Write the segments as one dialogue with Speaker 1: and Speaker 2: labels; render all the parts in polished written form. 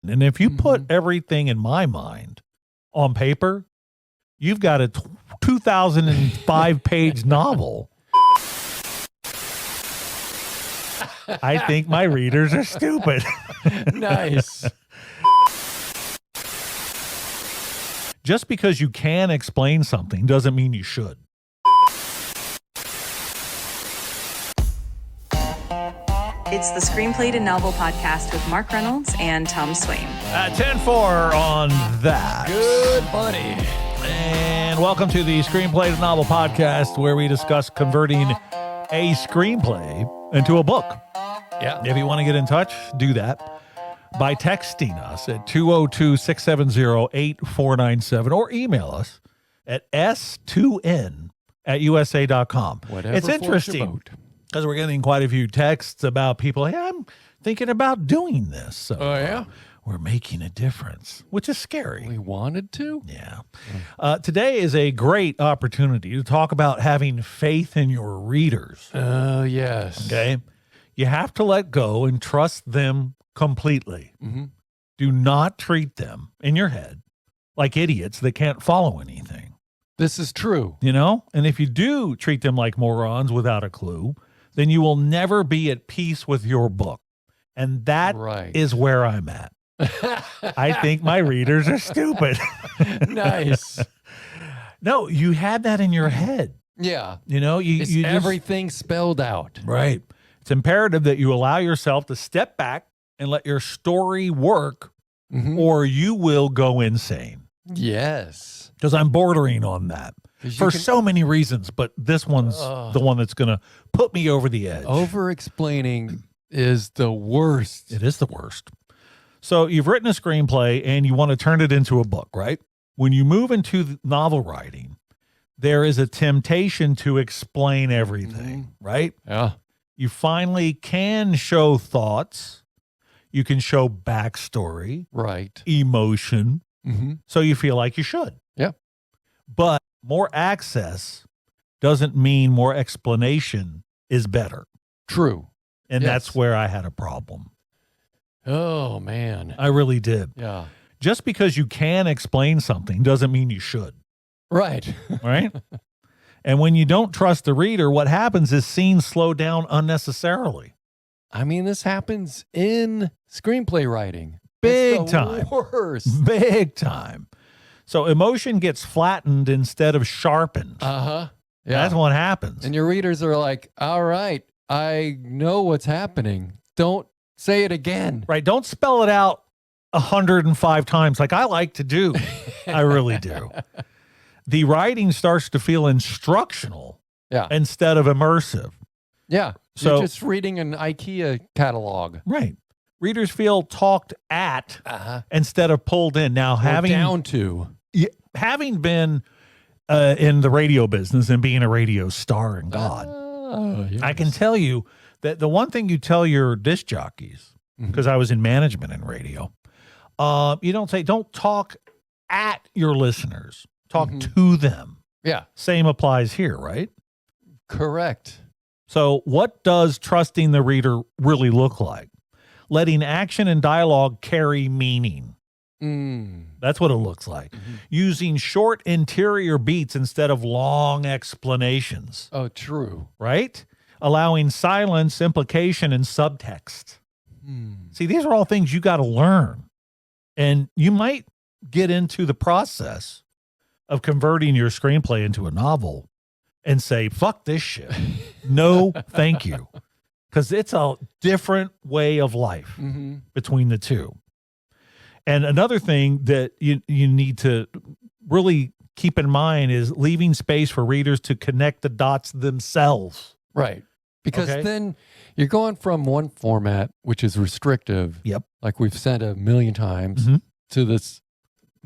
Speaker 1: And if you put everything in my mind on paper, you've got a 2005 page novel. I think my readers are stupid.
Speaker 2: Nice.
Speaker 1: Just because you can explain something doesn't mean you should.
Speaker 3: It's the Screenplay to Novel podcast with Mark Reynolds and Tom Swain.
Speaker 1: 10-4 on that.
Speaker 2: Good buddy.
Speaker 1: And welcome to the Screenplay to Novel podcast, where we discuss converting a screenplay into a book.
Speaker 2: Yeah.
Speaker 1: If you want to get in touch, do that by texting us at 202-670-8497 or email us at s2n@usa.com.
Speaker 2: Whatever
Speaker 1: it's interesting because we're getting quite a few texts about people, hey, I'm thinking about doing this. So we're making a difference, which is scary.
Speaker 2: We wanted to?
Speaker 1: Yeah. Today is a great opportunity to talk about having faith in your readers.
Speaker 2: Oh, yes.
Speaker 1: Okay. You have to let go and trust them completely.
Speaker 2: Mm-hmm.
Speaker 1: Do not treat them in your head like idiots that can't follow anything.
Speaker 2: This is true.
Speaker 1: You know? And if you do treat them like morons without a clue, then you will never be at peace with your book. And that is where I'm at. I think my readers are stupid.
Speaker 2: Nice.
Speaker 1: No, you had that in your head.
Speaker 2: Yeah.
Speaker 1: You know, you
Speaker 2: everything spelled out.
Speaker 1: Right. It's imperative that you allow yourself to step back and let your story work, or you will go insane.
Speaker 2: Yes.
Speaker 1: Because I'm bordering on that for so many reasons, but this one's the one that's going to put me over the edge.
Speaker 2: Over-explaining is the worst.
Speaker 1: It is the worst. So you've written a screenplay and you want to turn it into a book, right? When you move into novel writing, there is a temptation to explain everything, right?
Speaker 2: Yeah.
Speaker 1: You finally can show thoughts. You can show backstory.
Speaker 2: Right.
Speaker 1: Emotion. So you feel like you should.
Speaker 2: Yeah.
Speaker 1: But more access doesn't mean more explanation is better.
Speaker 2: True.
Speaker 1: And that's where I had a problem.
Speaker 2: Oh, man.
Speaker 1: I really did.
Speaker 2: Yeah.
Speaker 1: Just because you can explain something doesn't mean you should.
Speaker 2: Right.
Speaker 1: Right? And when you don't trust the reader, what happens is scenes slow down unnecessarily.
Speaker 2: I mean, this happens in screenplay writing.
Speaker 1: Big time.
Speaker 2: Worst.
Speaker 1: Big time. So emotion gets flattened instead of sharpened.
Speaker 2: Yeah.
Speaker 1: That's what happens.
Speaker 2: And your readers are like, all right, I know what's happening. Don't say it again.
Speaker 1: Right. Don't spell it out 105 times like I like to do. I really do. The writing starts to feel instructional instead of immersive.
Speaker 2: Yeah.
Speaker 1: So,
Speaker 2: you're just reading an IKEA catalog.
Speaker 1: Right. Readers feel talked at instead of pulled in. Now, having been in the radio business and being a radio star in God, I can tell you that the one thing you tell your disc jockeys, because I was in management in radio, you don't talk at your listeners. Talk to them.
Speaker 2: Yeah.
Speaker 1: Same applies here, right?
Speaker 2: Correct.
Speaker 1: So what does trusting the reader really look like? Letting action and dialogue carry meaning. That's what it looks like. Using short interior beats instead of long explanations.
Speaker 2: Oh, true.
Speaker 1: Right? Allowing silence, implication, and subtext. See, these are all things you got to learn. And you might get into the process of converting your screenplay into a novel and say, fuck this shit. No, thank you. Because it's a different way of life between the two. And another thing that you need to really keep in mind is leaving space for readers to connect the dots themselves.
Speaker 2: Right. Because then you're going from one format, which is restrictive, like we've said a million times, to this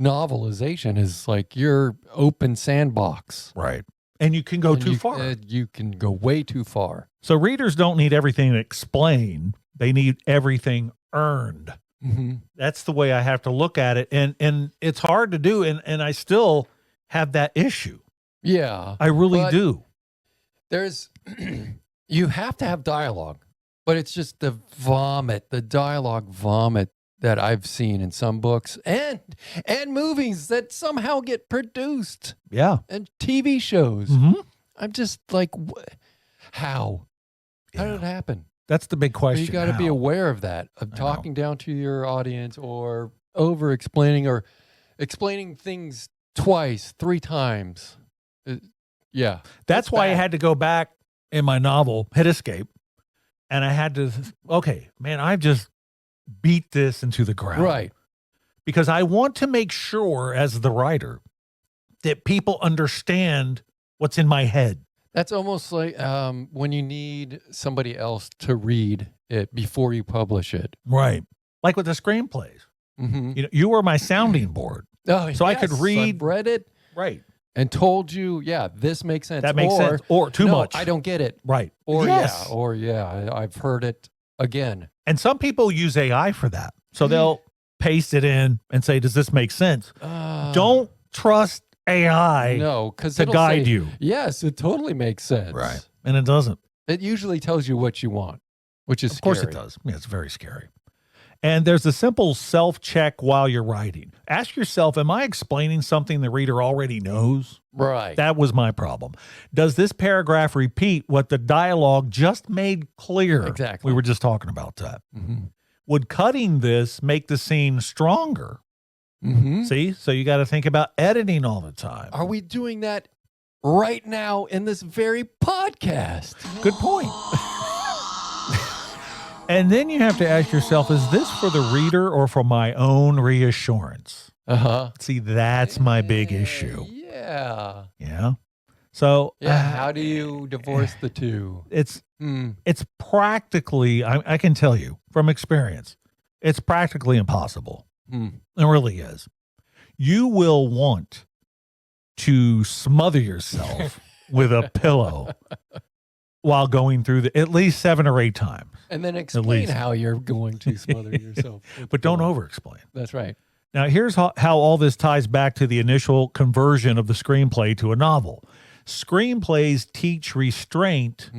Speaker 2: novelization is like your open sandbox.
Speaker 1: Right. And you can go too far.
Speaker 2: You can go way too far.
Speaker 1: So readers don't need everything explained. They need everything earned. That's the way I have to look at it. And it's hard to do. And I still have that issue.
Speaker 2: Yeah.
Speaker 1: I really do.
Speaker 2: There's, you have to have dialogue, but it's just the dialogue vomit that I've seen in some books and movies that somehow get produced.
Speaker 1: Yeah.
Speaker 2: And TV shows.
Speaker 1: Mm-hmm.
Speaker 2: I'm just like, how? How did it happen?
Speaker 1: That's the big question.
Speaker 2: You got to be aware of that, of talking down to your audience or over explaining or explaining things twice, 3 times. Yeah.
Speaker 1: That's why I had to go back in my novel, Hit Escape, and I had to, I've just beat this into the ground.
Speaker 2: Right.
Speaker 1: Because I want to make sure as the writer that people understand what's in my head.
Speaker 2: That's almost like when you need somebody else to read it before you publish it.
Speaker 1: Right. Like with the screenplays.
Speaker 2: Mm-hmm.
Speaker 1: You know, you were my sounding board.
Speaker 2: Oh,
Speaker 1: so I could read.
Speaker 2: I've read it.
Speaker 1: Right.
Speaker 2: And told you, this makes sense.
Speaker 1: That makes sense. Or too much.
Speaker 2: I don't get it.
Speaker 1: Right.
Speaker 2: Or I've heard it again.
Speaker 1: And some people use AI for that. So they'll paste it in and say, does this make sense? Don't trust AI to guide you.
Speaker 2: Yes, it totally makes sense.
Speaker 1: Right. And it doesn't.
Speaker 2: It usually tells you what you want, which is scary.
Speaker 1: Of course it does. Yeah, it's very scary. And there's a simple self-check while you're writing. Ask yourself, am I explaining something the reader already knows?
Speaker 2: Right.
Speaker 1: That was my problem. Does this paragraph repeat what the dialogue just made clear?
Speaker 2: Exactly.
Speaker 1: We were just talking about that.
Speaker 2: Mm-hmm.
Speaker 1: Would cutting this make the scene stronger?
Speaker 2: Mm-hmm.
Speaker 1: See? So you got to think about editing all the time.
Speaker 2: Are we doing that right now in this very podcast?
Speaker 1: Good point. And then you have to ask yourself, is this for the reader or for my own reassurance?
Speaker 2: Uh-huh.
Speaker 1: See, that's my big issue.
Speaker 2: Yeah.
Speaker 1: Yeah. So
Speaker 2: how do you divorce the two?
Speaker 1: It's practically, I can tell you from experience, it's practically impossible. It really is. You will want to smother yourself with a pillow while going through at least 7 or 8 times.
Speaker 2: And then explain how you're going to smother yourself.
Speaker 1: But don't over-explain.
Speaker 2: That's right.
Speaker 1: Now, here's how all this ties back to the initial conversion of the screenplay to a novel. Screenplays teach restraint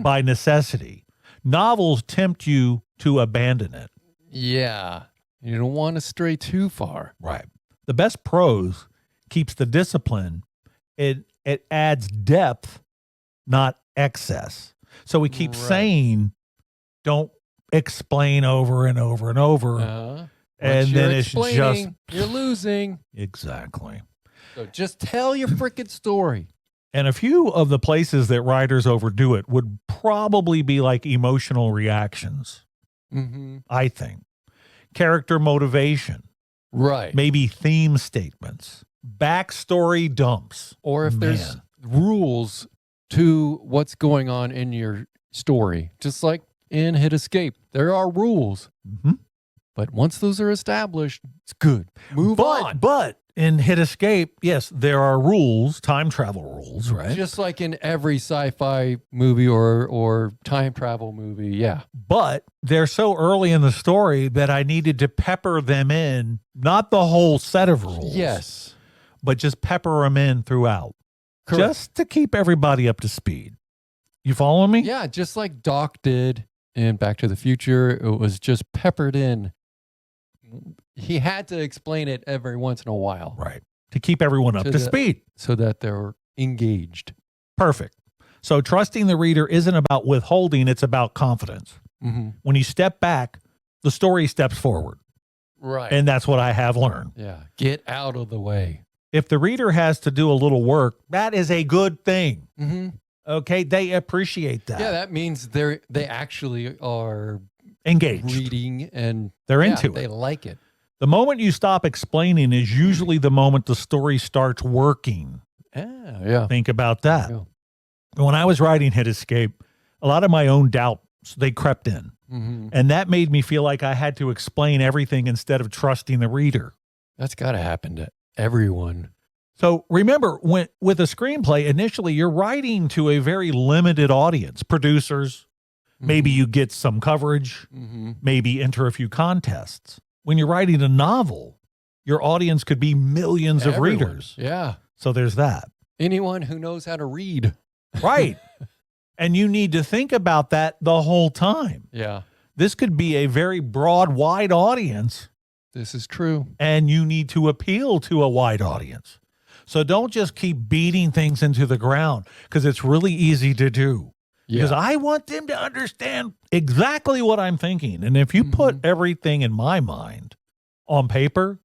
Speaker 1: by necessity. Novels tempt you to abandon it.
Speaker 2: Yeah. You don't want to stray too far.
Speaker 1: Right. The best prose keeps the discipline. It adds depth, not excess. So we keep saying, don't explain over and over and over. And then it's just,
Speaker 2: you're losing.
Speaker 1: Exactly.
Speaker 2: So just tell your freaking story.
Speaker 1: And a few of the places that writers overdo it would probably be like emotional reactions. I think. Character motivation.
Speaker 2: Right.
Speaker 1: Maybe theme statements. Backstory dumps.
Speaker 2: Or if there's rules to what's going on in your story. Just like in Hit Escape, there are rules. But once those are established, it's good. Move on.
Speaker 1: But in Hit Escape, yes, there are rules, time travel rules, right?
Speaker 2: Just like in every sci-fi movie or time travel movie, yeah.
Speaker 1: But they're so early in the story that I needed to pepper them in, not the whole set of rules.
Speaker 2: Yes.
Speaker 1: But just pepper them in throughout.
Speaker 2: Correct.
Speaker 1: Just to keep everybody up to speed. You following me?
Speaker 2: Yeah, just like Doc did in Back to the Future. It was just peppered in. He had to explain it every once in a while.
Speaker 1: Right. To keep everyone up to speed.
Speaker 2: So that they're engaged.
Speaker 1: Perfect. So trusting the reader isn't about withholding, it's about confidence. When you step back, the story steps forward.
Speaker 2: Right.
Speaker 1: And that's what I have learned.
Speaker 2: Yeah. Get out of the way.
Speaker 1: If the reader has to do a little work, that is a good thing. Okay. They appreciate that.
Speaker 2: Yeah. That means they actually are
Speaker 1: engaged,
Speaker 2: reading, and
Speaker 1: they're into it.
Speaker 2: They like it.
Speaker 1: The moment you stop explaining is usually the moment the story starts working.
Speaker 2: Yeah.
Speaker 1: Think about that.
Speaker 2: Yeah.
Speaker 1: When I was writing Hit Escape, a lot of my own doubts, they crept in. And that made me feel like I had to explain everything instead of trusting the reader.
Speaker 2: That's got to happen to everyone.
Speaker 1: So remember, with a screenplay, initially you're writing to a very limited audience, producers. Maybe you get some coverage, maybe enter a few contests. When you're writing a novel, your audience could be millions of readers.
Speaker 2: Yeah.
Speaker 1: So there's that.
Speaker 2: Anyone who knows how to read.
Speaker 1: Right. And you need to think about that the whole time.
Speaker 2: Yeah.
Speaker 1: This could be a very broad, wide audience.
Speaker 2: This is true.
Speaker 1: And you need to appeal to a wide audience. So don't just keep beating things into the ground, because it's really easy to do. Because I want them to understand exactly what I'm thinking. And if you put everything in my mind on paper,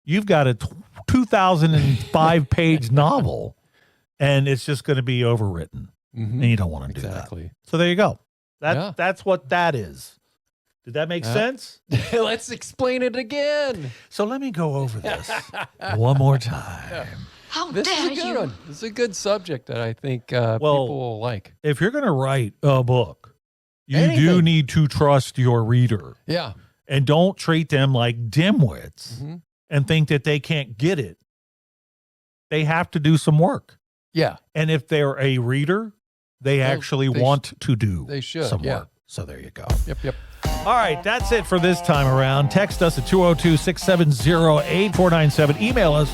Speaker 1: you've got a 2,005 page novel, and it's just going to be overwritten. And you don't want to do that. So there you go. That's what that is. Did that make sense?
Speaker 2: Let's explain it again.
Speaker 1: So let me go over this one more time.
Speaker 4: How
Speaker 2: This
Speaker 4: dare
Speaker 2: is a good
Speaker 4: you?
Speaker 2: one. This is a good subject that I think people will like.
Speaker 1: If you're going to write a book, you do need to trust your reader.
Speaker 2: Yeah.
Speaker 1: And don't treat them like dimwits and think that they can't get it. They have to do some work.
Speaker 2: Yeah.
Speaker 1: And if they're a reader, they actually want to do some work. So there you go.
Speaker 2: Yep.
Speaker 1: All right, that's it for this time around. Text us at 202-670-8497. Email us,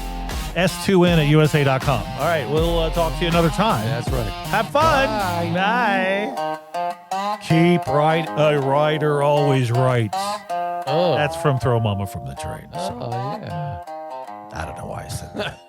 Speaker 1: s2n@usa.com. All right, we'll talk to you another time.
Speaker 2: That's right.
Speaker 1: Have fun. Bye. Keep right. A writer always writes.
Speaker 2: Oh.
Speaker 1: That's from Throw Mama from the Train. So.
Speaker 2: Oh, yeah.
Speaker 1: I don't know why I said that.